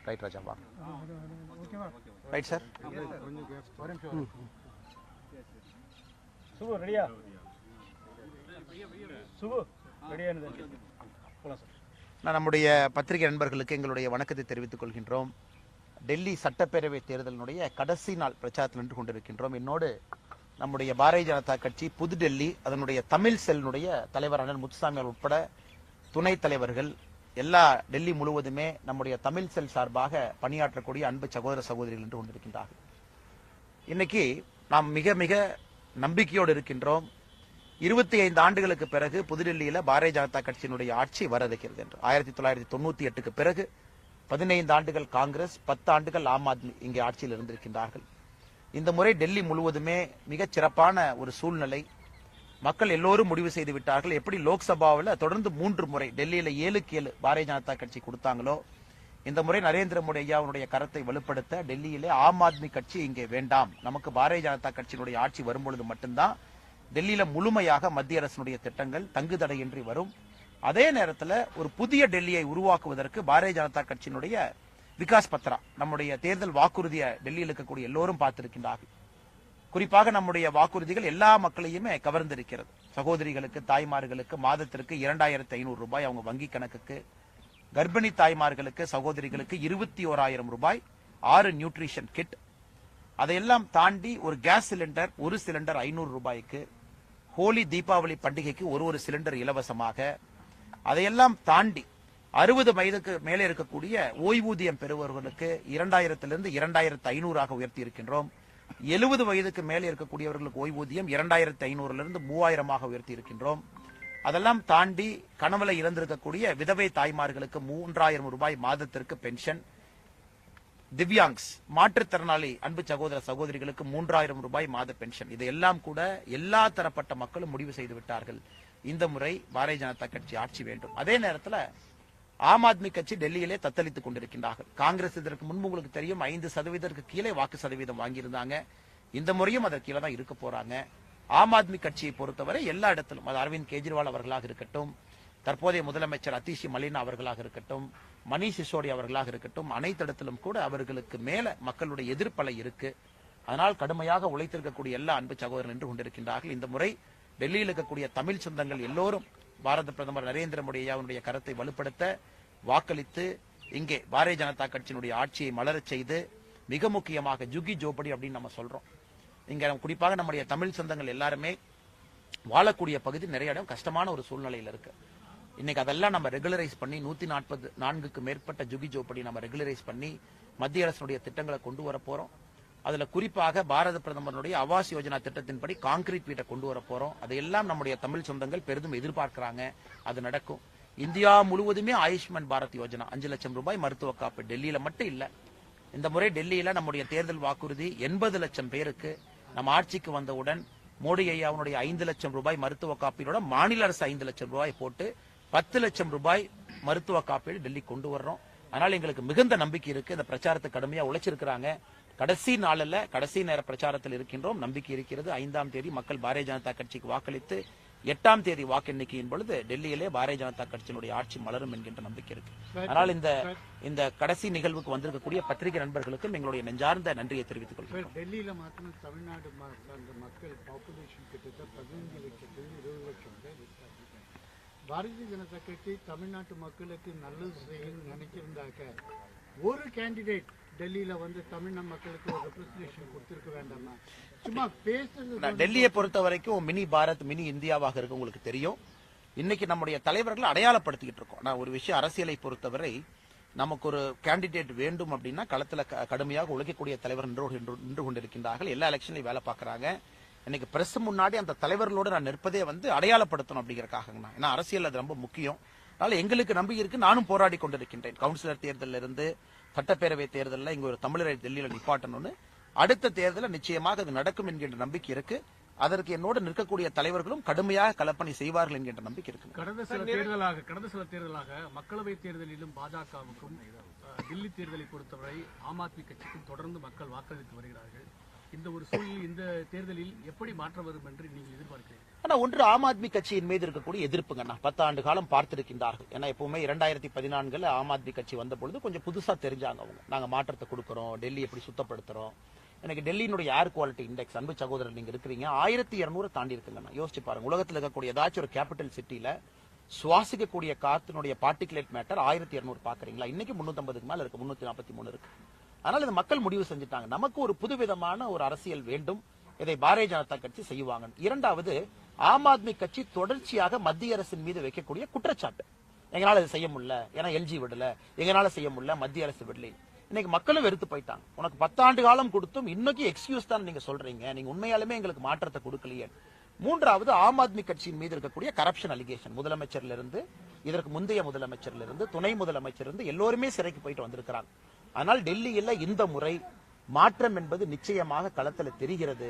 Right ராஜாவா, right sir. நம்முடைய பத்திரிகை நண்பர்களுக்கு எங்களுடைய வணக்கத்தை தெரிவித்துக் கொள்கின்றோம். டெல்லி சட்டப்பேரவை தேர்தலினுடைய கடைசி நாள் பிரச்சாரத்தில் நின்று கொண்டிருக்கின்றோம். என்னோடு நம்முடைய பாரதிய ஜனதா கட்சி புதுடெல்லி அதனுடைய தமிழ் செல்லுடைய தலைவர் அண்ணன் முத்துசாமி உட்பட துணைத் தலைவர்கள் எல்லா டெல்லி முழுவதுமே நம்முடைய தமிழ் செல் சார்பாக பணியாற்றக்கூடிய அன்பு சகோதர சகோதரிகள் என்று கொண்டிருக்கின்றார்கள். இன்னைக்கு நாம் மிக மிக நம்பிக்கையோடு இருக்கின்றோம். 25 ஆண்டுகளுக்கு பிறகு புதுடெல்லியில பாரதிய ஜனதா கட்சியினுடைய ஆட்சி வர இருக்கிறது என்று. 1998க்கு பிறகு 15 ஆண்டுகள் காங்கிரஸ், 10 ஆண்டுகள் ஆம் ஆத்மி இங்கே ஆட்சியில் இருந்திருக்கின்றார்கள். இந்த முறை டெல்லி முழுவதுமே மிகச் சிறப்பான ஒரு சூழ்நிலை. மக்கள் எல்லோரும் முடிவு செய்து விட்டார்கள். எப்படி லோக்சபாவில் தொடர்ந்து 3 முறை டெல்லியில 7க்கு 7 பாரதிய ஜனதா கட்சி கொடுத்தாங்களோ, இந்த முறை நரேந்திர மோடி ஐயாவுடைய கரத்தை வலுப்படுத்த டெல்லியிலே ஆம் ஆத்மி கட்சி இங்கே வேண்டாம், நமக்கு பாரதிய ஜனதா கட்சியினுடைய ஆட்சி வரும்பொழுது மட்டும்தான் டெல்லியில முழுமையாக மத்திய அரசினுடைய திட்டங்கள் தங்கு தடையின்றி வரும். அதே நேரத்தில் ஒரு புதிய டெல்லியை உருவாக்குவதற்கு பாரதிய ஜனதா கட்சியினுடைய விகாஸ் பத்ரா, நம்முடைய தேர்தல் வாக்குறுதியை டெல்லியில் இருக்கக்கூடிய எல்லோரும் பார்த்திருக்கின்றார்கள். குறிப்பாக நம்முடைய வாக்குறுதிகள் எல்லா மக்களையுமே கவர்ந்திருக்கிறது. சகோதரிகளுக்கு, தாய்மார்களுக்கு மாதத்திற்கு 2500 ரூபாய் அவங்க வங்கி கணக்குக்கு, கர்ப்பிணி தாய்மார்களுக்கு, சகோதரிகளுக்கு 21,000 ரூபாய், 6 நியூட்ரிஷன் கிட், அதையெல்லாம் தாண்டி ஒரு கேஸ் சிலிண்டர், ஒரு சிலிண்டர் 500 ரூபாய்க்கு, ஹோலி தீபாவளி பண்டிகைக்கு ஒரு சிலிண்டர் இலவசமாக, அதையெல்லாம் தாண்டி 60 வயதுக்கு மேலே இருக்கக்கூடிய ஓய்வூதியம் பெறுபவர்களுக்கு 2000 2500 உயர்த்தி இருக்கின்றோம். 70 வயதுக்கு மேலே இருக்கக்கூடியவர்களுக்கு ஓய்வூதியம் 2500 3000 உயர்த்தி இருக்கின்றோம். அதெல்லாம் தாண்டி கணவனை இழந்திருக்கக்கூடிய விதவை தாய்மார்களுக்கு 3000 ரூபாய் மாதத்திற்கு பென்ஷன், திவ்யாங்ஸ் மாற்றுத்திறனாளி அன்பு சகோதர சகோதரிகளுக்கு 3000 ரூபாய் மாத பென்ஷன். இதையெல்லாம் கூட எல்லா தரப்பட்ட மக்களும் முடிவு செய்து விட்டார்கள். இந்த முறை பாரதிய ஜனதா கட்சி ஆட்சி வேண்டும். அதே நேரத்தில் ஆம் ஆத்மி கட்சி டெல்லியிலே தத்தளித்துக் கொண்டிருக்கின்றார்கள். காங்கிரஸ் இதற்கு முன்பு உங்களுக்கு தெரியும் 5% கீழே வாக்கு சதவீதம் வாங்கியிருந்தாங்க. இந்த முறையும் அதற்கு கீழே தான் இருக்க போறாங்க. ஆம் ஆத்மி கட்சியை பொறுத்தவரை எல்லா இடத்திலும், அது அரவிந்த் கெஜ்ரிவால் அவர்களாக இருக்கட்டும், தற்போதைய முதலமைச்சர் அதிஷி மலினா அவர்களாக இருக்கட்டும், மணிஷ் சிசோடியா அவர்களாக இருக்கட்டும், அனைத்து இடத்திலும் கூட அவர்களுக்கு மேல மக்களுடைய எதிர்ப்பலை இருக்கு. அதனால் கடுமையாக உழைத்திருக்கக்கூடிய எல்லா அன்பு சகோதரர்கள் நின்று கொண்டிருக்கின்றார்கள். இந்த முறை டெல்லியில் இருக்கக்கூடிய தமிழ் சொந்தங்கள் எல்லோரும் பாரத பிரதமர் நரேந்திர மோடி ஐயாவுடைய கரத்தை வலுப்படுத்த வாக்களித்து இங்கே பாரதிய ஜனதா கட்சியினுடைய ஆட்சியை மலரச் செய்து, மிக முக்கியமாக ஜுகி ஜோபடி அப்படின்னு நம்ம சொல்றோம். இங்க குறிப்பாக நம்முடைய தமிழ் சொந்தங்கள் எல்லாருமே வாழக்கூடிய பகுதி நிறைய இடம் கஷ்டமான ஒரு சூழ்நிலையில் இருக்கு. இன்னைக்கு அதெல்லாம் நம்ம ரெகுலரைஸ் பண்ணி 144க்கு மேற்பட்ட ஜுகி ஜோபடி நம்ம ரெகுலரைஸ் பண்ணி மத்திய அரசுடைய திட்டங்களை கொண்டு வர போறோம். அதுல குறிப்பாக பாரத பிரதமருடைய ஆவாஸ் யோஜனா திட்டத்தின்படி கான்கிரீட் வீட்டை கொண்டு வர போறோம். அதையெல்லாம் நம்முடைய தமிழ் சொந்தங்கள் பெரிதும் எதிர்பார்க்கிறாங்க. அது நடக்கும். இந்தியா முழுவதுமே ஆயுஷ்மான் பாரத் யோஜனா 5 லட்சம் ரூபாய் மருத்துவ காப்பீடு டெல்லியில மட்டும் இல்ல. இந்த முறை டெல்லியில நம்முடைய தேர்தல் வாக்குறுதி 80 லட்சம் பேருக்கு நம்ம ஆட்சிக்கு வந்தவுடன் மோடி ஐயாவுடைய 5 லட்சம் ரூபாய் மருத்துவ காப்பீடோட மாநில அரசு 5 லட்சம் ரூபாய் போட்டு 10 லட்சம் ரூபாய் மருத்துவ காப்பீடு டெல்லி கொண்டு வர்றோம். அதனால எங்களுக்கு மிகுந்த நம்பிக்கை இருக்கு. இந்த பிரச்சாரத்தை கடுமையா உழைச்சிருக்கிறாங்க. கடைசி நாளில் கடைசி நேர பிரச்சாரத்தில் இருக்கின்றோம். நம்பிக்கை இருக்கிறது. 5ஆம் தேதி மக்கள் பாரதிய ஜனதா கட்சிக்கு வாக்களித்து 8ஆம் தேதி வாக்கு எண்ணிக்கையின் பொழுது டெல்லியிலே பாரதிய ஜனதா கட்சியினுடைய ஆட்சி மலரும் என்கின்ற நம்பிக்கை இருக்கு. அதனால் இந்த கடைசி நிகழ்வுக்கு வந்திருக்கக்கூடிய பத்திரிகை நண்பர்களுக்கும் எங்களுடைய நெஞ்சார்ந்த நன்றியை தெரிவித்துக் கொள்கிறோம். டெல்லியில மாத்திரம் தமிழ்நாடு மக்கள் பாப்புலேஷன் கிட்டத்தட்ட 15 லட்சத்திலிருந்து 20 லட்சம் பேர் இருக்காங்க. பாரதிய ஜனதா கட்சி தமிழ்நாட்டு மக்களுக்கு நல்லது செய்யணும்னு நினைச்சிருந்தாக்க ஒரு கேண்டிடேட் டெல்லியில வந்து தமிழ்நாடு மக்களுக்கு ஒரு ரெப்ரசன்டேஷன் கொடுத்திருக்க வேண்டாமா? சும்மா பேசுறது. டெல்லியை பொறுத்த வரைக்கும் மினி பாரத், மினி இந்தியாவாக இருக்கு. உங்களுக்கு தெரியும், இன்னைக்கு நம்முடைய தலைவர்களை அடையாளப்படுத்திக்கிட்டு இருக்கோம். நான் ஒரு விஷயம், அரசியலை பொறுத்தவரை நமக்கு ஒரு கேண்டிடேட் வேண்டும் அப்படின்னா களத்துல கடுமையாக உழைக்கக்கூடிய தலைவர் நின்று கொண்டிருக்கின்றார்கள். எல்லா எலெக்ஷன்லையும் வேலை பார்க்கறாங்க. இன்னைக்கு பிரஸ் முன்னாடி அந்த தலைவர்களோடு நான் நிற்பதே வந்து அடையாளப்படுத்தணும் அப்படிங்கறக்காக. ஏன்னா அரசியல் அது ரொம்ப முக்கியம். அதனால எங்களுக்கு நம்பிக்கை இருக்கு. நானும் போராடி கொண்டிருக்கின்றேன். கவுன்சிலர் தேர்தலில் இருந்து சட்டப்பேரவை தேர்தலில் இங்க ஒரு தமிழரை டெல்லியில நிப்பாட்டணும்னு. அடுத்த தேர்தலில் நிச்சயமாக அது நடக்கும் என்கின்ற நம்பிக்கை இருக்கு. அதற்கு என்னோடு நிற்கக்கூடிய தலைவர்களும் கடுமையாக கலப்பணி செய்வார்கள் என்கின்ற நம்பிக்கை இருக்கு. கடந்த சில தேர்தலாக மக்களவை தேர்தலிலும் பாஜகவுக்கும் டெல்லி தேர்தலை பொறுத்தவரை ஆம் ஆத்மி கட்சிக்கும் தொடர்ந்து மக்கள் வாக்களித்து வருகிறார்கள். இந்த ஒரு சூழலில் இந்த தேர்தலில் எப்படி மாற்றம் வரும் என்று நீங்கள் எதிர்பார்க்கிறீர்கள்? ஆனா ஒன்று ஆம் ஆத்மி கட்சியின் மீது இருக்கக்கூடிய எதிர்ப்புங்கண்ணா 10 ஆண்டு காலம் பார்த்திருக்கின்றார்கள். ஏன்னா எப்பவுமே 2014 ஆம் ஆத்மி கட்சி வந்த பொழுது கொஞ்சம் புதுசா தெரிஞ்சாங்க அவங்க. நாங்க மாற்றத்தை கொடுக்கறோம், டெல்லி எப்படி சுத்தப்படுத்துறோம். எனக்கு டெல்லியினுடைய ஏர் குவாலிட்டி இண்டெக்ஸ், அன்பு சகோதரர் நீங்க இருக்கிறீங்க, 1200 தாண்டி இருக்குங்கண்ணா. யோசிச்சு பாருங்க, உலகத்தில் இருக்கக்கூடிய ஏதாச்சும் ஒரு கேபிட்டல் சிட்டில சுவாசிக்கக்கூடிய காத்தினுடைய பார்ட்டிகுலேட் மேட்டர் 1200 பாக்குறீங்களா? இன்னைக்கு 350க்கு மேல இருக்கு, 343 இருக்கு. அதனால இந்த மக்கள் முடிவு செஞ்சுட்டாங்க, நமக்கு ஒரு புதுவிதமான ஒரு அரசியல் வேண்டும், இதை பாரதிய ஜனதா கட்சி செய்வாங்க. இரண்டாவது, ஆம் ஆத்மி கட்சி தொடர்ச்சியாக மத்திய அரசின் மீது வைக்கக்கூடிய குற்றச்சாட்டு, எங்களால இதை செய்ய முடியல, ஏன்னா எல்ஜி விடல, எங்களால செய்ய முடியல, மத்திய அரசு விடல. இன்னைக்கு மக்களும் வெறுத்து போயிட்டாங்க. உனக்கு 10 ஆண்டு காலம் கொடுத்தும் இன்னைக்கு எக்ஸ்கியூஸ் தான் நீங்க சொல்றீங்க, நீங்க உண்மையாலுமே எங்களுக்கு மாற்றத்தை கொடுக்கலையே. மூன்றாவது, ஆம் ஆத்மி கட்சியின் மீது இருக்கக்கூடிய கரப்ஷன் அலிகேஷன், முதலமைச்சர்ல இருந்து, இதற்கு முந்தைய முதலமைச்சர்ல இருந்து, துணை முதலமைச்சர் இருந்து எல்லோருமே சிறைக்கு போயிட்டு வந்திருக்கிறாங்க. ஆனால் டெல்லியில இந்த முறை மாற்றம் என்பது நிச்சயமாக களத்தில் தெரிகிறது.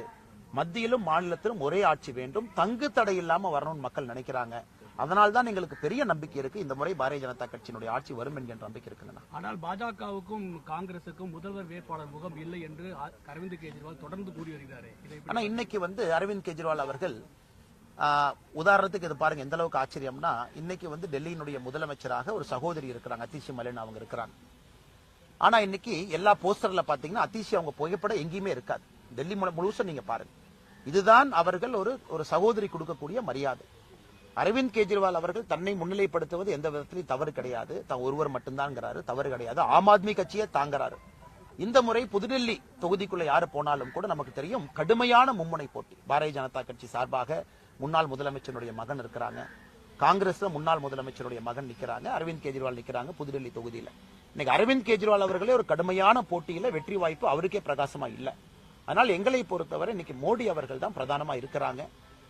மத்தியிலும் மாநிலத்திலும் ஒரே ஆட்சி வேண்டும், தங்கு தடை இல்லாம வரணும்னு மக்கள் நினைக்கிறாங்க. அதனால்தான் எங்களுக்கு பெரிய நம்பிக்கை இருக்கு, இந்த முறை பாரதிய ஜனதா கட்சியினுடைய ஆட்சி வரும் என்கிற நம்பிக்கை இருக்குங்க. ஆனால் பாஜகவுக்கும் காங்கிரசுக்கும் முதல்வர் வேட்பாளர் முகம் இல்லை என்று அரவிந்த் கெஜ்ரிவால் தொடர்ந்து கூறி வருகிறாரு. ஆனா இன்னைக்கு அரவிந்த் கெஜ்ரிவால் அவர்கள் உதாரணத்துக்கு இது பாருங்க எந்த அளவுக்கு ஆச்சரியம்னா, இன்னைக்கு டெல்லியினுடைய முதலமைச்சராக ஒரு சகோதரி இருக்கிறாங்க, அதிஷி மலின் அவங்க இருக்கிறாங்க. ஆனா இன்னைக்கு எல்லா போஸ்டர்ல பாத்தீங்கன்னா அதிஷி அவங்க புகைப்படம் எங்கேயுமே இருக்காது. டெல்லி முழுசும் நீங்க பாருங்க, இதுதான் அவர்கள் ஒரு சகோதரி கொடுக்கக்கூடிய மரியாதை. அரவிந்த் கெஜ்ரிவால் அவர்கள் தன்னை முன்னிலைப்படுத்துவது எந்த விதத்திலும் தவறு கிடையாது, தான் ஒருவர் மட்டும்தான் தவறு கிடையாது, ஆம் ஆத்மி கட்சியை தாங்கிறாரு. இந்த முறை புதுடெல்லி தொகுதிக்குள்ள யாரு போனாலும் கூட நமக்கு தெரியும், கடுமையான மும்முனை போட்டி. பாரதிய ஜனதா கட்சி சார்பாக முன்னாள் முதலமைச்சருடைய மகன் இருக்கிறாங்க, காங்கிரஸ்ல முன்னாள் முதலமைச்சருடைய மகன் நிக்கிறாங்க, அரவிந்த் கெஜ்ரிவால் நிக்கிறாங்க புதுடெல்லி தொகுதியில. இன்னைக்கு அரவிந்த் கெஜ்ரிவால் அவர்களே ஒரு கடுமையான போட்டியில வெற்றி வாய்ப்பு அவருக்கே பிரகாசமா இல்ல. அதனால் எங்களை பொறுத்தவரை இன்னைக்கு மோடி அவர்கள் தான் பிரதானமா இருக்கிறாங்க.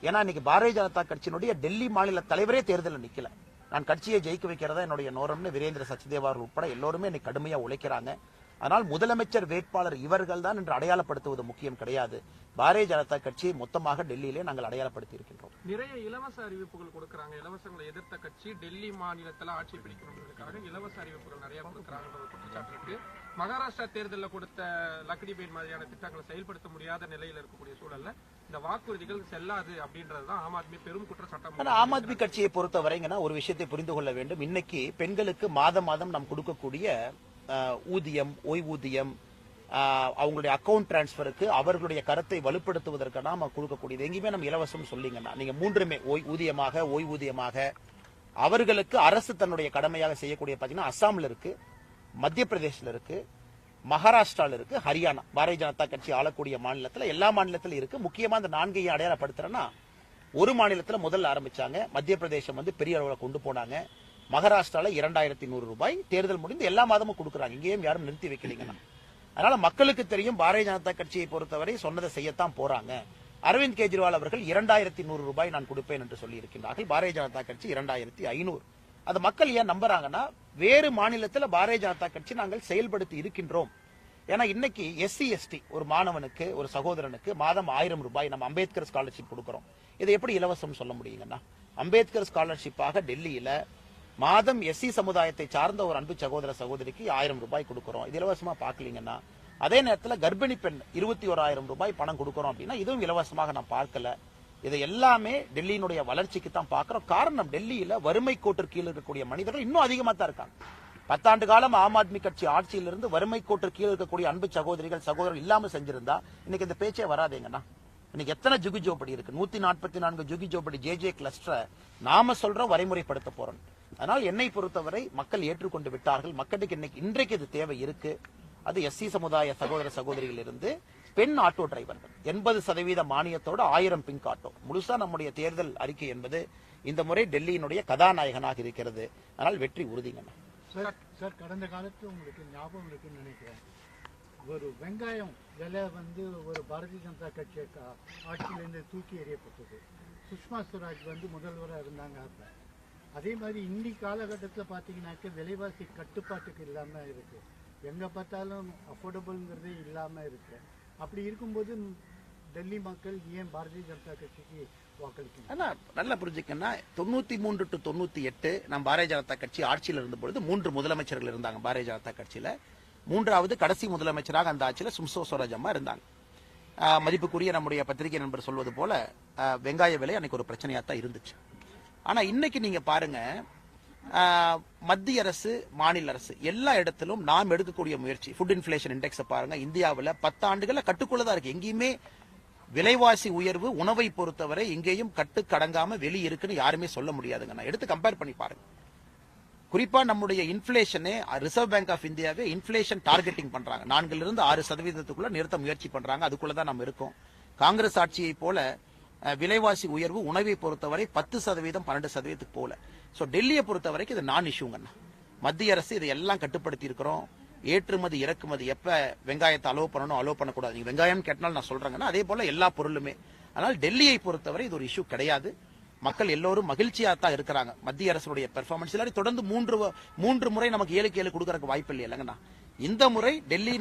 ஏன்னா இன்னைக்கு பாரதிய ஜனதா கட்சியினுடைய டெல்லி மாநில தலைவரே தேர்தலில் நிக்கல. நான் கட்சியை ஜெயிக்க வைக்கிறதா என்னுடைய நோரம்னு வீரேந்திர சச்தேவ் அவர்கள் உட்பட எல்லோருமே இன்னைக்கு கடுமையா உழைக்கிறாங்க. ஆனால் முதலமைச்சர் வேட்பாளர் இவர்கள் தான் என்று அடையாளப்படுத்துவது முக்கியம் கிடையாது. பாரதிய ஜனதா கட்சியை மொத்தமாக டெல்லியிலே நாங்கள் அடையாளப்படுத்தி இருக்கின்றோம். நிறைய இலவச அறிவிப்புகள் கொடுக்கறாங்க. இலவசங்களை எதிர்த்த கட்சி டெல்லி மாநிலத்தில் ஆட்சி பிடிக்கணும்ன்றதுக்காக இலவச அறிவிப்புகள் நிறைய கொடுக்கறாங்க குற்றச்சாட்டு இருக்கு. மகாராஷ்டிரா தேர்தலில் கொடுத்த லக்டி பெயின் மாதிரியான திட்டங்களை செயல்படுத்த முடியாத நிலையில் இருக்கக்கூடிய சூழல்ல இந்த வாக்குறுதிகள் செல்லாது அப்படின்றதுதான் ஆம் ஆத்மி பெரும் குற்றச்சாட்டம். ஆம் ஆத்மி கட்சியை பொறுத்தவரைங்கன்னா ஒரு விஷயத்தை புரிந்து கொள்ள வேண்டும். இன்னைக்கு பெண்களுக்கு மாதம் நாம் கொடுக்கக்கூடிய ஊதியம், ஓய்வூதியம், அவங்களுடைய அக்கவுண்ட் டிரான்ஸ்பருக்கு அவர்களுடைய கருத்தை வலுப்படுத்துவதற்கான நம்ம கொடுக்கக்கூடியது எங்கேயுமே நம்ம இலவசம் சொல்லிங்கன்னா, நீங்க மூன்றுமே ஊதியமாக, ஓய்வூதியமாக அவர்களுக்கு அரசு தன்னுடைய கடமையாக செய்யக்கூடிய பாத்தீங்கன்னா அஸ்ஸாம்ல இருக்கு, மத்திய பிரதேசல இருக்கு, மகாராஷ்டிரால இருக்கு, ஹரியானா. பாரதிய ஜனதா கட்சி ஆளக்கூடிய மாநிலத்தில் எல்லா மாநிலத்திலும் இருக்கு. முக்கியமா அந்த 4 அடையாளப்படுத்துறேன்னா, ஒரு மாநிலத்தில் முதல்ல ஆரம்பிச்சாங்க, மத்திய பிரதேசம் பெரிய அளவில் கொண்டு போனாங்க, மகாராஷ்டிரால 2100 ரூபாய் தேர்தல் முடிந்து எல்லா மாதமும் கொடுக்குறாங்க. இங்கேயும் யாரும் நிறுத்தி வைக்கலீங்கன்னா. அதனால மக்களுக்கு தெரியும் பாரதிய ஜனதா கட்சியை பொறுத்தவரை சொன்னதை செய்யத்தான் போறாங்க. அரவிந்த் கெஜ்ரிவால் அவர்கள் 2100 ரூபாய் நான் கொடுப்பேன் என்று சொல்லி இருக்கின்றார்கள். பாரதிய ஜனதா கட்சி 2500. அது மக்கள் ஏன் நம்புறாங்கன்னா, வேறு மாநிலத்தில் பாரதிய ஜனதா கட்சி நாங்கள் செயல்படுத்தி இருக்கின்றோம். ஏன்னா இன்னைக்கு SC ST ஒரு மாணவனுக்கு, ஒரு சகோதரனுக்கு மாதம் 1000 ரூபாய் நம்ம அம்பேத்கர் ஸ்காலர்ஷிப் கொடுக்கிறோம். இதை எப்படி இலவசம் சொல்ல முடியுங்கன்னா, அம்பேத்கர் ஸ்காலர்ஷிப்பாக டெல்லியில மாதம் SC சமுதாயத்தை சார்ந்த ஒரு அன்பு சகோதர சகோதரிக்கு 1000 ரூபாய் கொடுக்கிறோம். இது இலவசமா பாக்கலீங்கன்னா, அதே நேரத்தில் கர்ப்பிணி பெண் 21,000 ரூபாய் பணம் கொடுக்கிறோம் அப்படின்னா இதுவும் இலவசமாக நான் பார்க்கல. இதை எல்லாமே டெல்லியினுடைய வளர்ச்சிக்கு தான் பார்க்கிறோம். காரணம், டெல்லியில வறுமை கோட்டிற்கு கீழ் இருக்கக்கூடிய மனிதர்கள் இன்னும் அதிகமா தான் இருக்காங்க. 10 ஆண்டு காலம் ஆம் ஆத்மி கட்சி ஆட்சியிலிருந்து வறுமை கோட்டிற்கு கீழ் இருக்கக்கூடிய அன்பு சகோதரர்கள் இல்லாம செஞ்சிருந்தா இன்னைக்கு இந்த பேச்சே வராதேங்கண்ணா. இன்னைக்கு எத்தனை ஜுகி ஜோபடி இருக்கு? 144 ஜுகி ஜோபடி JJ கிளஸ்டரை நாம சொல்றோம் வரைமுறைப்படுத்த போறோம். அதனால் என்னை பொறுத்தவரை மக்கள் ஏற்றுக்கொண்டு விட்டார்கள். மக்களுக்கு இன்றைக்கு இது தேவை இருக்கு. அது SC சமுதாய சகோதர சகோதரிகள் இருந்து பெண் ஆட்டோ டிரைவர்கள் 80% மானியத்தோட 1000 பிங்க் ஆட்டோ. முழுசா நம்முடைய தேர்தல் அறிக்கை என்பது இந்த முறை டெல்லியினுடைய கதாநாயகனாக இருக்கிறது. அதனால் வெற்றி உறுதிங்க. சார், கடந்த காலத்தில் உங்களுக்கு ஞாபகம் இருக்குன்னு நினைக்கிறேன், ஒரு வெங்காயம் விலை ஒரு பாரதிய ஜனதா கட்சி ஆட்சியிலிருந்து தூக்கி எறியப்பட்டது. சுஷ்மா ஸ்வராஜ் முதல்வராக இருந்தாங்க. அப்ப அதே மாதிரி இன்னைக்கு காலகட்டத்தில் பார்த்தீங்கன்னாக்க விலைவாசி கட்டுப்பாட்டுக்கு இல்லாமல் இருக்கு, எங்க பார்த்தாலும் அஃபோர்டபுள்ங்கிறதே இல்லாமல் இருக்கு. அப்படி இருக்கும்போது டெல்லி மக்கள் ஏன் பாரதிய ஜனதா கட்சிக்கு வாக்களிக்கணும்? நல்லா புரிஞ்சுக்கன்னா, 93 to 98 நம்ம பாரதிய ஜனதா கட்சி ஆட்சியில் இருந்த பொழுது 3 முதலமைச்சர்கள் இருந்தாங்க பாரதிய ஜனதா கட்சியில. 3வது கடைசி முதலமைச்சராக அந்த ஆட்சியில் சுஷ்மா ஸ்வராஜ் அம்மா இருந்தாங்க. மதிப்புக்குரிய நம்முடைய பத்திரிகை நண்பர் சொல்வது போல வெங்காய விலை அன்னைக்கு ஒரு பிரச்சனையா தான் இருந்துச்சு. ஆனா இன்னைக்கு நீங்க பாருங்க, மத்திய அரசு மாநில அரசு எல்லா இடத்திலும் நாம் எடுக்கக்கூடிய முயற்சி, ஃபுட் இன்ஃபிளேஷன் இண்டெக்ஸ் பாருங்க, இந்தியாவில் 10 ஆண்டுகள்ல கட்டுக்குள்ளதான் இருக்கு. எங்கேயுமே விலைவாசி உயர்வு உணவை பொறுத்தவரை எங்கேயும் கட்டுக்கடங்காம வெளியே இருக்குன்னு யாருமே சொல்ல முடியாதுங்க. நான் எடுத்து கம்பேர் பண்ணி பாருங்க. குறிப்பா நம்முடைய இன்ஃபிளேஷனே ரிசர்வ் பேங்க் ஆஃப் இந்தியாவே இன்ஃபிளேஷன் டார்கெட்டிங் பண்றாங்க. 4-6% நிறுத்த முயற்சி பண்றாங்க. அதுக்குள்ளதான் நம்ம இருக்கோம். காங்கிரஸ் ஆட்சியை போல விலைவாசி உயர்வு உணவை பொறுத்தவரை 10%, 12% போல. சோ டெல்லியை பொறுத்தவரைக்கும் இது நான் இஷ்யூங்கண்ணா. மத்திய அரசு இதை எல்லாம் கட்டுப்படுத்தி இருக்கிறோம். ஏற்றுமதி இறக்குமதி எப்ப வெங்காயத்தை அலோவ் பண்ணணும், அலோவ் பண்ணக்கூடாது, நீங்க வெங்காயம் கேட்டாலும் நான் சொல்றேங்கன்னா அதே போல எல்லா பொருளுமே. ஆனால் டெல்லியை பொறுத்தவரை இது ஒரு இஷ்யூ கிடையாது. மக்கள் எல்லோரும் மகிழ்ச்சியா தான் இருக்கிறாங்க. மத்திய அரசுடைய பெர்ஃபார்மன்ஸ் இல்லாட்டி தொடர்ந்து 3 முறை நமக்கு 7 கொடுக்கறதுக்கு வாய்ப்பு இல்லை இல்லைங்கண்ணா. இந்த முறை டெல்லி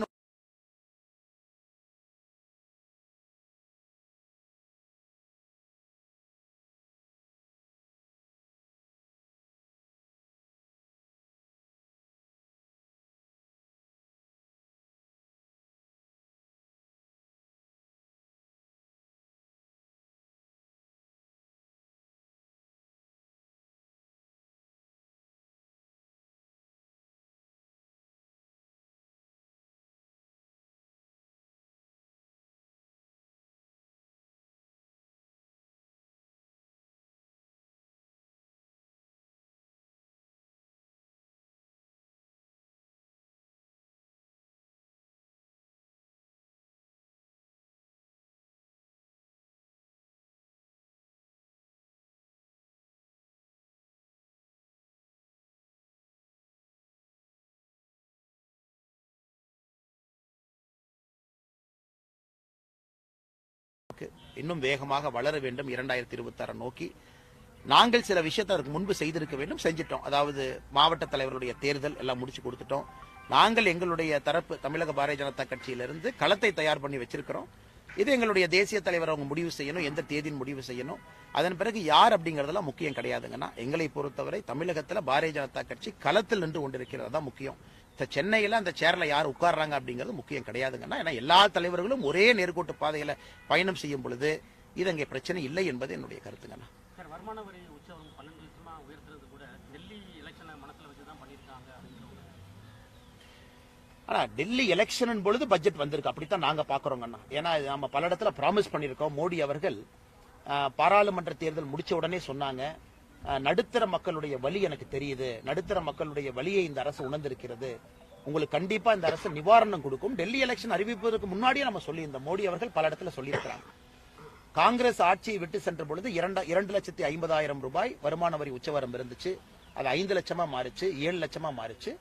இன்னும் வேகமாக வளர வேண்டும். 2026 நோக்கி நாங்கள் சில விஷயத்தை அதற்கு முன்பு செய்திருக்க வேண்டும், செஞ்சிட்டோம். அதாவது மாவட்ட தலைவருடைய தேர்தல் எல்லாம் முடிச்சு கொடுத்துட்டோம். நாங்கள் எங்களுடைய தரப்பு தமிழக பாரதிய ஜனதா கட்சியிலிருந்து களத்தை தயார் பண்ணி வச்சிருக்கிறோம். இது எங்களுடைய தேசிய தலைவர் அவங்க முடிவு செய்யணும், எந்த தேதியின் முடிவு செய்யணும். அதன் பிறகு யார் அப்படிங்கறதெல்லாம் முக்கியம் கிடையாதுங்கன்னா, எங்களை பொறுத்தவரை தமிழகத்தில் பாரதிய ஜனதா கட்சி களத்தில் நின்று கொண்டிருக்கிறது தான் முக்கியம். சென்னையில அந்த சேர்ல யார் உட்கார்றாங்க அப்படிங்கிறது முக்கியம் கிடையாதுங்கன்னா. ஏன்னா எல்லா தலைவர்களும் ஒரே நேர்கோட்டு பாதையில பயணம் செய்யும் பொழுது இது அங்கே பிரச்சனை இல்லை என்பது என்னுடைய கருத்துங்கண்ணா. சார், வருமான வரி உச்சவரம் 12 லட்சமா உயர்த்துறது கூட டெல்லி எலெக்ஷனை மனசுல வச்சுதான் பண்ணிருக்காங்க. ஆனா டெல்லி எலெக்ஷன் பொழுது பட்ஜெட் வந்திருக்கு, அப்படித்தான் நாங்க பாக்குறோங்கண்ணா. ஏன்னா நம்ம பல இடத்துல ப்ராமிஸ் பண்ணிருக்கோம். மோடி அவர்கள் பாராளுமன்ற தேர்தல் முடிச்ச உடனே சொன்னாங்க, நடுத்தர மக்களுடைய வலி எனக்கு தெரியுது, நடுத்தர மக்களுடைய வலியை இந்த அரசு உணர்ந்திருக்கிறது, உங்களுக்கு கண்டிப்பா இந்த அரசு நிவாரணம் கொடுக்கும். டெல்லி எலெக்ஷன் அறிவிப்பதற்கு முன்னாடியே நம்ம சொல்லி இந்த மோடி அவர்கள் பல இடத்துல சொல்லியிருக்கிறாங்க. காங்கிரஸ் ஆட்சியை விட்டு சென்ற பொழுது 2,50,000 ரூபாய் வருமான வரி உச்சவரம் இருந்துச்சு. அது 5 லட்சமா மாறிச்சு, 7 லட்சமா மாறிச்சு.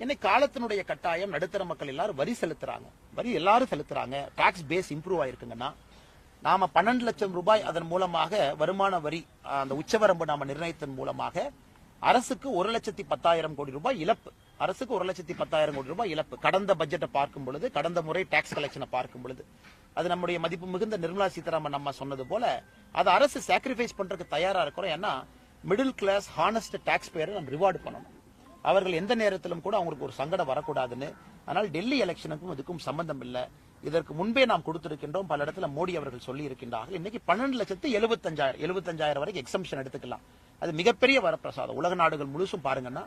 இன்னைக்கு காலத்தினுடைய கட்டாயம் நடுத்தர மக்கள் எல்லாரும் வரி செலுத்துறாங்க, வரி எல்லாரும் செலுத்துறாங்க. டாக்ஸ் பேஸ் இம்ப்ரூவ் ஆயிருக்குங்கன்னா, நாம 12 லட்சம் ரூபாய் அதன் மூலமாக வருமான வரி அந்த உச்சவரம்பு நாம நிர்ணயித்தன் மூலமாக அரசுக்கு 1,10,000 கோடி ரூபாய் இழப்பு. அரசுக்கு 1,10,000 கோடி ரூபாய் இழப்பு. கடந்த பட்ஜெட்டை பார்க்கும் பொழுது, கடந்த முறை டாக்ஸ் கலெக்ஷனை பார்க்கும் பொழுது, அது நம்முடைய மதிப்பு மிகுந்த நிர்மலா சீதாராமன் நம்ம சொன்னது போல அது அரசு சாக்ரிஃபைஸ் பண்றதுக்கு தயாரா இருக்கிறோம். ஏன்னா மிடில் கிளாஸ் ஹானஸ்ட் டாக்ஸ் பேரை நம்ம ரிவார்டு பண்ணணும். அவர்கள் எந்த நேரத்திலும் கூட அவங்களுக்கு ஒரு சங்கடம் வரக்கூடாதுன்னு. ஆனால் டெல்லி எலெக்ஷனுக்கும் இதுக்கும் சம்பந்தம் இல்லை. இதற்கு முன்பே நாம் கொடுத்திருக்கின்றோம். பல இடத்துல மோடி அவர்கள் சொல்லி இருக்கின்றார்கள். இன்னைக்கு 12,75,000 வரைக்கும் எக்ஸம்ஷன் எடுத்துக்கலாம். அது மிகப்பெரிய வரப்பிரசாதம். உலக நாடுகள் முழுசும் பாருங்கன்னா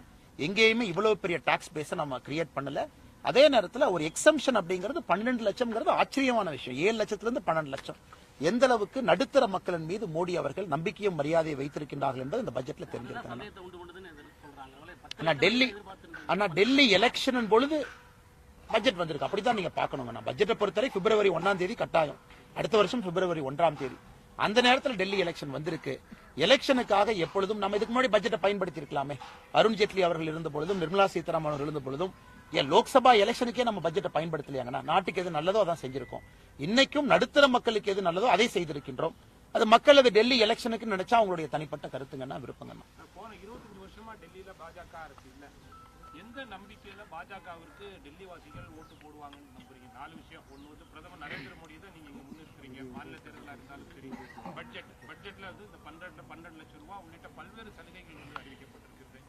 எங்கேயுமே இவ்வளவு பெரிய டாக்ஸ் பேஸை நம்ம கிரியேட் பண்ணல. அதே நேரத்தில் ஒரு எக்ஸம்ஷன் அப்படிங்கிறது 12 லட்சம்ங்கிறது ஆச்சரியமான விஷயம். 7 லட்சத்திலிருந்து 12 லட்சம். எந்த அளவுக்கு நடுத்தர மக்களின் மீது மோடி அவர்கள் நம்பிக்கையும் மரியாதையை வைத்திருக்கின்றார்கள் என்பது இந்த பட்ஜெட்ல தெரிஞ்சிருக்காங்க. டெல்லி எலெக்ஷன் பொழுது பட்ஜெட் வந்திருக்கு, அப்படித்தான் நீங்க பாக்கணுங்க. பட்ஜெட்டை பொறுத்தவரை பிப்ரவரி 1ஆம் தேதி கட்டாயம், அடுத்த வருஷம் பிப்ரவரி 1ஆம் தேதி. அந்த நேரத்தில் டெல்லி எலெக்ஷன் வந்திருக்கு. எலெக்ஷனுக்காக எப்பொழுதும் நம்ம இதுக்கு முன்னாடி பட்ஜெட்டை பயன்படுத்தி இருக்கலாமே. அருண் ஜேட்லி அவர்கள் இருந்த பொழுதும், நிர்மலா சீதாராமன் அவர்கள் இருந்த பொழுதும், ஏன் லோக்சபா எலெக்ஷனுக்கே நம்ம பட்ஜெட்டை பயன்படுத்தலையாங்கன்னா, நாட்டுக்கு எது நல்லதோ அதான் செஞ்சிருக்கோம். இன்னைக்கும் நடுத்தர மக்களுக்கு எது நல்லதோ அதை செய்திருக்கின்றோம். அது மக்கள் அது டெல்லி எலெக்ஷனுக்கு நினைச்சா அவங்களுடைய தனிப்பட்ட கருத்துங்கன்னா, விருப்பங்கண்ணா. போன 25 வருஷமா டெல்லியில பாஜக அரசு இல்ல. எந்த நம்பிக்கையில பாஜகவிற்கு டெல்லி வாசிகள் ஓட்டு போடுவாங்கன்னு நம்புறீங்க? 4 விஷயம். ஒண்ணு வந்து பிரதமர் நரேந்திர மோடி தான் நீங்க இங்க முன்னிறுத்துறீங்க. மாநில தேர்தலா இருந்தாலும் சரி, பட்ஜெட்ல வந்து இந்த 12 லட்சம் ரூபாய் உள்ளிட்ட பல்வேறு சலுகைகள் வந்து அறிவிக்கப்பட்டிருக்கிறது.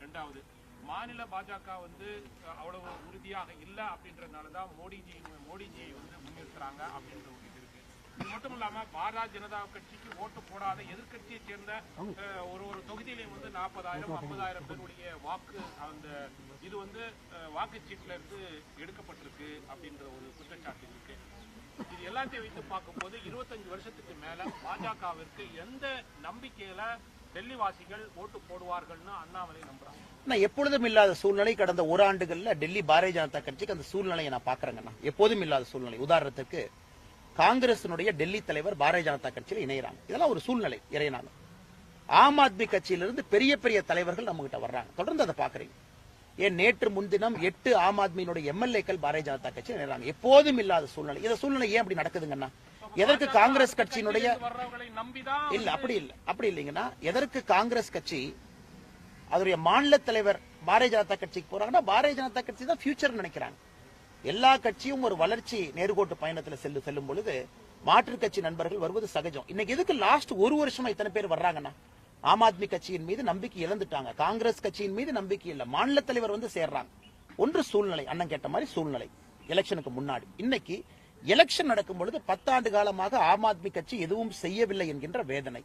2வது, மாநில பாஜக வந்து அவ்வளவு உறுதியாக இல்ல அப்படின்றதுனாலதான் மோடிஜியை வந்து முன்னிறுத்துறாங்க அப்படின்ற ஒரு இது இருக்கு. இது மட்டும் இல்லாம பாரதிய ஜனதா கட்சிக்கு ஓட்டு போடாத எதிர்கட்சியை சேர்ந்த ஒரு தொகுதியிலையும் 40,000 50,000 பேருடைய வாக்கு அந்த இது வாக்குச்சீட்டுல இருந்து எடுக்கப்பட்டிருக்கு அப்படின்ற ஒரு குற்றச்சாட்டு இருக்கு. இது எல்லாத்தையும் வைத்து பார்க்கும்போது 25 வருஷத்துக்கு மேல பாஜகவிற்கு எந்த நம்பிக்கையில டெல்லி வாசிகள் ஓட்டு போடுவார்கள்னு அண்ணாமலை நம்புறாங்க. நான் எப்பொழுதும் இல்லாத சூழ்நிலை கடந்த ஓராண்டுகள்ல டெல்லி பாரதிய ஜனதா கட்சிக்கு அந்த சூழ்நிலையை நான் பாக்குறேங்கண்ணா. எப்போதும் இல்லாத சூழ்நிலை. உதாரணத்துக்கு காங்கிரசினுடைய டெல்லி தலைவர் பாரதிய ஜனதா கட்சியில் இணைகிறாங்க. இதெல்லாம் ஒரு சூழ்நிலை இறையினாங்க. ஆம் ஆத்மி கட்சியிலிருந்து பெரிய பெரிய தலைவர்கள் நம்ம கிட்ட வர்றாங்க. தொடர்ந்து அதை பாக்குறீங்க. ஏன் நேற்று முன்தினம் 8 ஆம் ஆத்மியினுடைய எம்எல்ஏக்கள் பாரதிய ஜனதா கட்சியில் இணைகிறாங்க. எப்போதும் இல்லாத சூழ்நிலை. இந்த சூழ்நிலை ஏன் அப்படி நடக்குதுங்கண்ணா? எதற்கு காங்கிரஸ் கட்சியினுடைய இல்ல அப்படி இல்லைங்கன்னா எதற்கு காங்கிரஸ் கட்சி அதனுடைய மாநில தலைவர் பாரதிய ஜனதா கட்சிக்கு போறாங்கன்னா பாரதிய ஜனதா கட்சி தான் ஃபியூச்சர் நினைக்கிறாங்க. எல்லா கட்சியும் ஒரு வளர்ச்சி நேர்கோட்டு பயணத்தில் செல்லும் பொழுது மாற்றுக் கட்சி நண்பர்கள் வருவது சகஜம். இன்னைக்கு எதுக்கு லாஸ்ட் ஒரு வருஷமா இத்தனை பேர் வர்றாங்கன்னா ஆம் ஆத்மி கட்சியின் மீது நம்பிக்கை இழந்துட்டாங்க. காங்கிரஸ் கட்சியின் மீது நம்பிக்கை இல்ல. மாநில தலைவர் சேர்றாங்க. ஒன்று சூழ்நிலை, அண்ணன் கேட்ட மாதிரி சூழ்நிலை. எலெக்ஷனுக்கு முன்னாடி இன்னைக்கு எலெக்ஷன் நடக்கும் பொழுது 10 ஆண்டு காலமாக ஆம் ஆத்மி கட்சி எதுவும் செய்யவில்லை என்கின்ற வேதனை.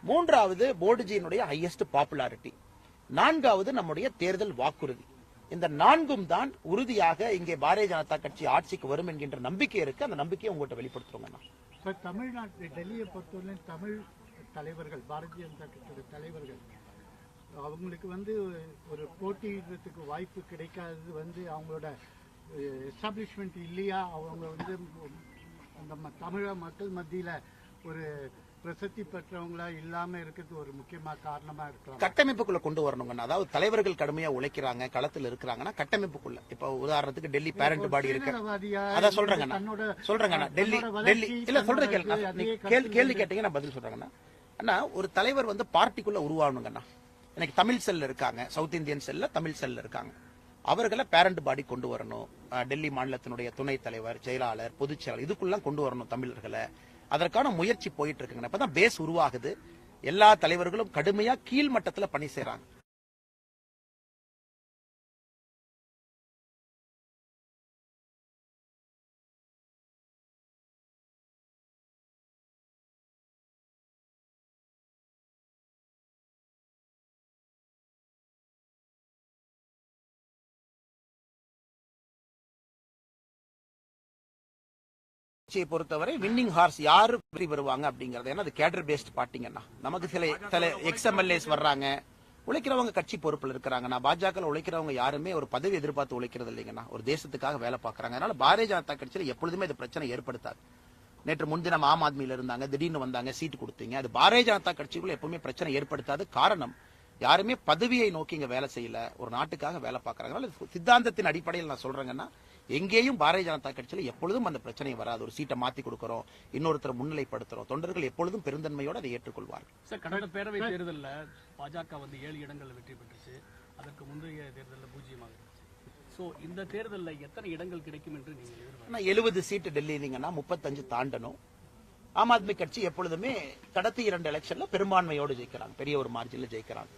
மூன்றாவது போர்டுஜியினுடைய ஹையஸ்ட் பாப்புலாரிட்டி. நான்காவது நம்முடைய தேர்தல் வாக்குறுதி. இந்த நான்கும் தான் உறுதியாக இங்கே பாரதிய ஜனதா கட்சி ஆட்சிக்கு வரும் என்கின்ற நம்பிக்கை இருக்கு. அந்த நம்பிக்கையை உங்கள்கிட்ட வெளிப்படுத்துறோம். தமிழ்நாட்டு டெல்லியை பொறுத்தவரை தமிழ் தலைவர்கள் பாரதிய ஜனதா கட்சியோட தலைவர்கள் அவங்களுக்கு ஒரு போட்டியிடுறதுக்கு வாய்ப்பு கிடைக்காதது அவங்களோட எஸ்டாப்ளிஷ்மெண்ட் இல்லையா? அவங்க அந்த தமிழக மக்கள் மத்தியில ஒரு பிரசித்தி பெற்றவங்களா இல்லாம இருக்கிறது ஒரு முக்கியமான காரணமா இருக்கலாம். கட்டமைப்புக்குள்ள கொண்டு வரணுங்க. அதாவது தலைவர்கள் கடுமையா உழைக்கிறாங்க, களத்தில் இருக்கிறாங்கன்னா கட்டமைப்புக்குள்ள. இப்ப உதாரணத்துக்கு டெல்லி பேரண்ட் பாடி இருக்கு. அதான் சொல்றேங்க டெல்லி இல்ல சொல்றேன் கேள்வி கேட்டீங்க நான் பதில் சொல்றேங்கண்ணா. அண்ணா ஒரு தலைவர் பார்ட்டிக்குள்ள உருவாகணுங்கண்ணா. எனக்கு தமிழ் செல்ல இருக்காங்க, சவுத் இந்தியன் செல்ல தமிழ் செல்ல இருக்காங்க. அவர்களை பேரண்ட் பாடி கொண்டு வரணும். டெல்லி மாநிலத்தினுடைய துணைத் தலைவர், செயலாளர், பொதுச் செயலாளர் இதுக்குள்ள கொண்டு வரணும் தமிழர்களை. அதற்கான முயற்சி போயிட்டு இருக்குங்க. இப்பதான் பேஸ் உருவாகுது. எல்லா தலைவர்களும் கடுமையா கீழ் மட்டத்துல பணி செய்யறாங்க. பொறுத்தவரை வின்னிங் ஹார்ஸ் யாரு வருவாங்க அப்படிங்கறது. ஏன்னா அது கேடர் பேஸ்ட் பார்ட்டிங்கன்னா நமக்கு சில எக்ஸ்எம்எல்ஏஸ் வர்றாங்க. உழைக்கிறவங்க கட்சி பொறுப்பில் இருக்கிறாங்க. பாஜக உழைக்கிறவங்க யாருமே ஒரு பதவி எதிர்பார்த்து உழைக்கிறது இல்லைங்கண்ணா. ஒரு தேசத்துக்காக வேலை பார்க்கறாங்க. அதனால பாரதிய ஜனதா கட்சியில் எப்பொழுதுமே இது பிரச்சனை ஏற்படுத்தாது. நேற்று முன்தினம் ஆம் ஆத்மியில இருந்தாங்க, திடீர்னு வந்தாங்க, சீட்டு கொடுத்தீங்க. அது பாரதிய ஜனதா கட்சிக்குள்ள எப்பவுமே பிரச்சனை ஏற்படுத்தாது. காரணம் யாருமே பதவியை நோக்கி இங்க வேலை செய்யல, ஒரு நாட்டுக்காக வேலை பார்க்கறாங்க. சித்தாந்தத்தின் அடிப்படையில் நான் சொல்றேங்கன்னா எங்கேயும் பாரதிய ஜனதா கட்சியில் எப்பொழுதும் அந்த பிரச்சனை வராது. ஒரு சீட்டை மாத்தி கொடுக்கிறோம், இன்னொருத்தரை முன்னிலைப்படுத்துறோம். தொண்டர்கள் எப்பொழுதும் பெருந்தன்மையோடு அதை ஏற்றுக்கொள்வார்கள். சார், கடந்த பேரவை தேர்தலில் பாஜக 7 இடங்களில் வெற்றி பெற்றுச்சு. அதற்கு முந்தைய தேர்தலில் 0 இருந்துச்சு. சோ இந்த தேர்தலில் எத்தனை இடங்கள் கிடைக்கும் என்று நீங்க எதிர்பார்க்கறீங்க? 70 சீட்டு டெல்லிங்கன்னா 35 தாண்டணும். ஆம் ஆத்மி கட்சி எப்பொழுதுமே கடத்தி 2 எலெக்ஷன்ல பெரும்பான்மையோடு ஜெயிக்கிறாங்க, பெரிய ஒரு மார்ஜின்ல ஜெயிக்கிறாங்க.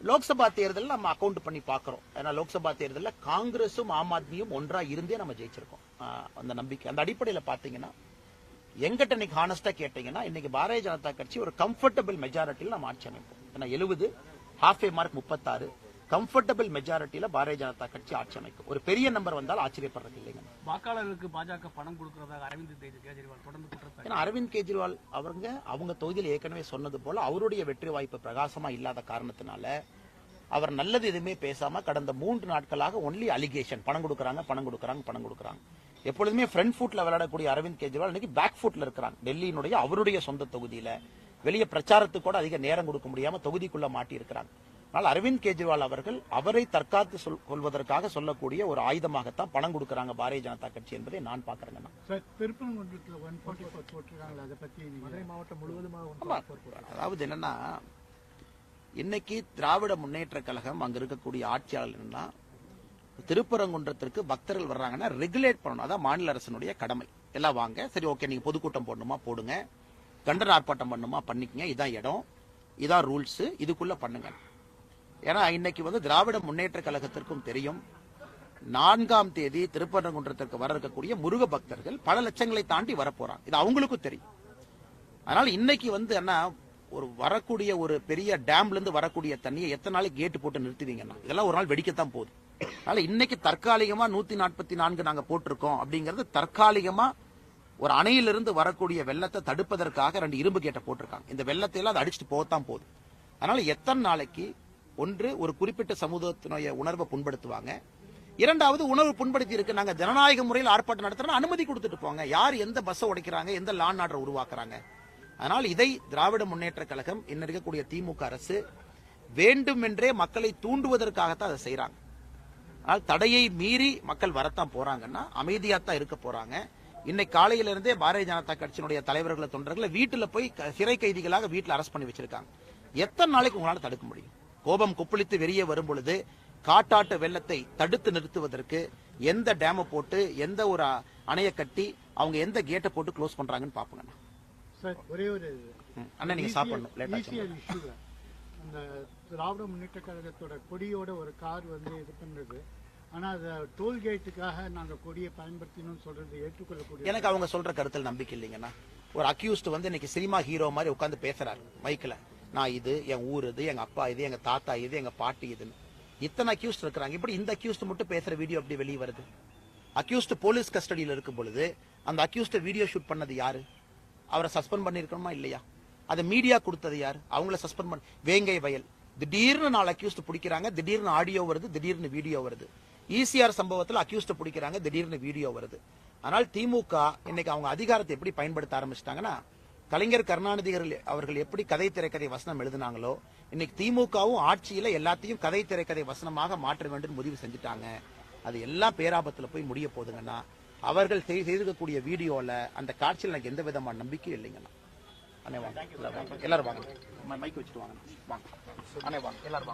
லோக்சபா தேர்தல் நம்ம அக்கௌண்ட் பண்ணி பாக்குறோம். ஏன்னா லோக்சபா தேர்தலில் காங்கிரசும் ஆம் ஆத்மியும் ஒன்றா இருந்தே நம்ம ஜெயிச்சிருக்கோம். அந்த நம்பிக்கை, அந்த அடிப்படையில் பாத்தீங்கன்னா எங்கிட்ட இன்னைக்கு ஹானஸ்டா கேட்டீங்கன்னா இன்னைக்கு பாரதிய ஜனதா கட்சி ஒரு கம்ஃபர்டபிள் மெஜாரிட்டியில் நம்ம ஆட்சி அமைப்போம். ஏன்னா 70 ஹாஃப் ஏ மார்க் 36 கம்ஃபர்டபிள் மெஜாரிட்டியில பாரதிய ஜனதா கட்சி ஆட்சி அமைக்கும். ஒரு பெரிய நம்பர் வந்தால் ஆச்சரியப்படுறது இல்லைங்க. வாக்காளர்களுக்கு பாஜக பணம் கொடுக்கிறதாக அரவிந்த் கெஜ்ரிவால் தொடர்ந்து குற்றச்சாட்டு. ஏன்னா அரவிந்த் கெஜ்ரிவால் அவங்க தொகுதியில் ஏற்கனவே சொன்னது போல அவருடைய வெற்றி வாய்ப்பு பிரகாசமா இல்லாத காரணத்தினால அவர் நல்லது எதுவுமே பேசாம கடந்த 3 நாட்களாக ஒன்லி அலிகேஷன், பணம் கொடுக்கறாங்க. எப்பொழுதுமே ஃப்ரண்ட் ஃபுட்ல விளையாடக்கூடிய அரவிந்த் கெஜ்ரிவால் இன்னைக்கு பேக் ஃபுட்ல இருக்கிறாங்க. டெல்லியினுடைய அவருடைய சொந்த தொகுதியில வெளியே பிரச்சாரத்துக்கு கூட அதிக நேரம் கொடுக்க முடியாம தொகுதிக்குள்ள மாட்டி இருக்கிறாங்க. ஆனால் அரவிந்த் கெஜ்ரிவால் அவர்கள் அவரை தற்காத்து கொள்வதற்காக சொல்லக்கூடிய ஒரு ஆயுதமாகத்தான் பணம் கொடுக்கறாங்க பாரதிய ஜனதா கட்சி என்பதை நான் பாக்குறேன். திருப்பரங்குன்றத்தில் 144 போட்டிருக்காங்க. அதை பத்தி மதுரை மாவட்டம் முழுவதுமாக அதாவது என்னன்னா இன்னைக்கு திராவிட முன்னேற்ற கழகம் அங்க இருக்கக்கூடிய ஆட்சியாளர் என்னன்னா திருப்பரங்குன்றத்திற்கு பக்தர்கள் வர்றாங்கன்னா ரெகுலேட் பண்ணணும். அதான் மாநில அரசினுடைய கடமை. எல்லாம் வாங்க, சரி ஓகே, நீங்க பொதுக்கூட்டம் போடணுமா போடுங்க, கண்டன ஆர்ப்பாட்டம் பண்ணணுமா பண்ணிக்கங்க, இதான் இடம், இதான் ரூல்ஸ், இதுக்குள்ள பண்ணுங்க. ஏன்னா இன்னைக்கு திராவிட முன்னேற்ற கழகத்திற்கும் தெரியும் 4ஆம் தேதி திருப்பரங்குன்றத்திற்கு வர இருக்கக்கூடிய முருக பக்தர்கள் பல லட்சங்களை தாண்டி வரப்போறாங்க. இது அவங்களுக்கும் தெரியும். அதனால இன்னைக்கு என்ன ஒரு வரக்கூடிய ஒரு பெரிய டேம்ல இருந்து வரக்கூடிய தண்ணியை எத்தனை நாளைக்கு கேட்டு போட்டு நிறுத்துவீங்கன்னா இதெல்லாம் ஒரு நாள் வெடிக்கத்தான் போகுது. அதனால இன்னைக்கு தற்காலிகமா 144 நாங்க போட்டிருக்கோம் அப்படிங்கிறது தற்காலிகமா ஒரு அணையிலிருந்து வரக்கூடிய வெள்ளத்தை தடுப்பதற்காக 2 இரும்பு கேட்டை போட்டிருக்காங்க. இந்த வெள்ளத்தை எல்லாம் அதை அடிச்சுட்டு போகத்தான் போகுது. அதனால எத்தனை நாளைக்கு ஒன்று ஒரு குறிப்பிட்ட சமூகத்தினுடைய உணர்வை புண்படுத்துவாங்க, இரண்டாவது உணர்வு புண்படுத்தி இருக்கு நாங்க ஜனநாயக முறையில் ஆர்ப்பாட்டம் நடத்துறோம், அனுமதி கொடுத்துட்டு போங்க. யார் எந்த பஸ்ஸை உடைக்கிறாங்க, எந்த லா அண்ட் ஆர்டர் உருவாக்குறாங்க. அதனால் இதை திராவிட முன்னேற்ற கழகம் இன்ன இருக்கக்கூடிய திமுக அரசு வேண்டுமென்றே மக்களை தூண்டுவதற்காகத்தான் அதை செய்யறாங்க. ஆனால் தடையை மீறி மக்கள் வரத்தான் போறாங்கன்னா அமைதியாத்தான் இருக்க போறாங்க. இன்னைக்கு காலையில இருந்தே பாரதிய ஜனதா கட்சியினுடைய தலைவர்களை தொண்டர்களை வீட்டுல போய் சிறை கைதிகளாக வீட்டுல அரெஸ்ட் பண்ணி வச்சிருக்காங்க. எத்தனை நாளைக்கு உங்களால தடுக்க முடியும்? கோபம் கொப்பளித்து வெளியே வரும் பொழுது காட்டாட்டு வெள்ளத்தை தடுத்து நிறுத்துவதற்கு எந்த டேமை போட்டு எந்த ஒரு அணையை கட்டி அவங்க எந்த கேட்டை போட்டு க்ளோஸ் பண்றாங்கன்னு பாப்போங்க. சார் ஒரே ஒரு அண்ணா நீங்க சாப்பிடணும் லேட் ஆச்சு. இஷ்யூல அந்த திராவிட முன்னேற்ற கழகத்தோட கொடியோட ஒரு கார் இது பண்றது, ஆனா அது டோல்கேட்டுக்காக நாங்க கொடியை பயன்படுத்தணும்னு சொல்றது ஏற்றுக்கொள்ளக்கூடிய எனக்கு அவங்க சொல்ற கருத்தில் நம்பிக்கை இல்லைங்கன்னா. ஒரு அக்யூஸ்ட் இன்னைக்கு சினிமா ஹீரோ மாதிரி உட்காந்து பேசுறாரு மைக்கில், நான் இது என் ஊர் இது எங்க அப்பா இது எங்க தாத்தா இது எங்க பாட்டி இதுன்னு. இத்தனை அக்யூஸ்ட் இருக்கிறாங்க. இப்படி இந்த அக்யூஸ்ட் மட்டும் பேசுற வீடியோ அப்படி வெளியே வருது. அக்யூஸ்ட் போலீஸ் கஸ்டடியில் இருக்கும் பொழுது அந்த அக்யூஸ்ட் வீடியோ ஷூட் பண்ணது யாரு? அவரை சஸ்பெண்ட் பண்ணிருக்கணுமா இல்லையா? அதை மீடியா கொடுத்தது யாரு? அவங்கள சஸ்பெண்ட் பண்ண வேங்கை வயல் திடீர்னு 4 அக்யூஸ்ட் பிடிக்கிறாங்க, திடீர்னு ஆடியோ வருது, திடீர்னு வீடியோ வருது. ஈசிஆர் சம்பவத்தில் அக்யூஸ்ட் பிடிக்கிறாங்க, திடீர்னு வீடியோ வருது. ஆனால் திமுக இன்னைக்கு அவங்க அதிகாரத்தை எப்படி பயன்படுத்த ஆரம்பிச்சிட்டாங்கன்னா, கலைஞர் கருணாநிதி அவர்கள் எப்படி கதை திரைக்கதை வசனம் எழுதினாங்களோ இன்னைக்கு திமுகவும் ஆட்சியில எல்லாத்தையும் கதை திரைக்கதை வசனமாக மாற்ற வேண்டும் முடிவு செஞ்சுட்டாங்க. அது எல்லாம் பேராபத்துல போய் முடிய போகுதுங்கன்னா அவர்கள் செய்திருக்கக்கூடிய வீடியோல அந்த காட்சியில் எனக்கு எந்த விதமான நம்பிக்கையும் இல்லைங்கண்ணா. அண்ணே வாங்க எல்லாரும் வாங்க, மைக் வச்சுட்டு வாங்க, வாங்க அண்ணே வாங்க எல்லாரும் வாங்க.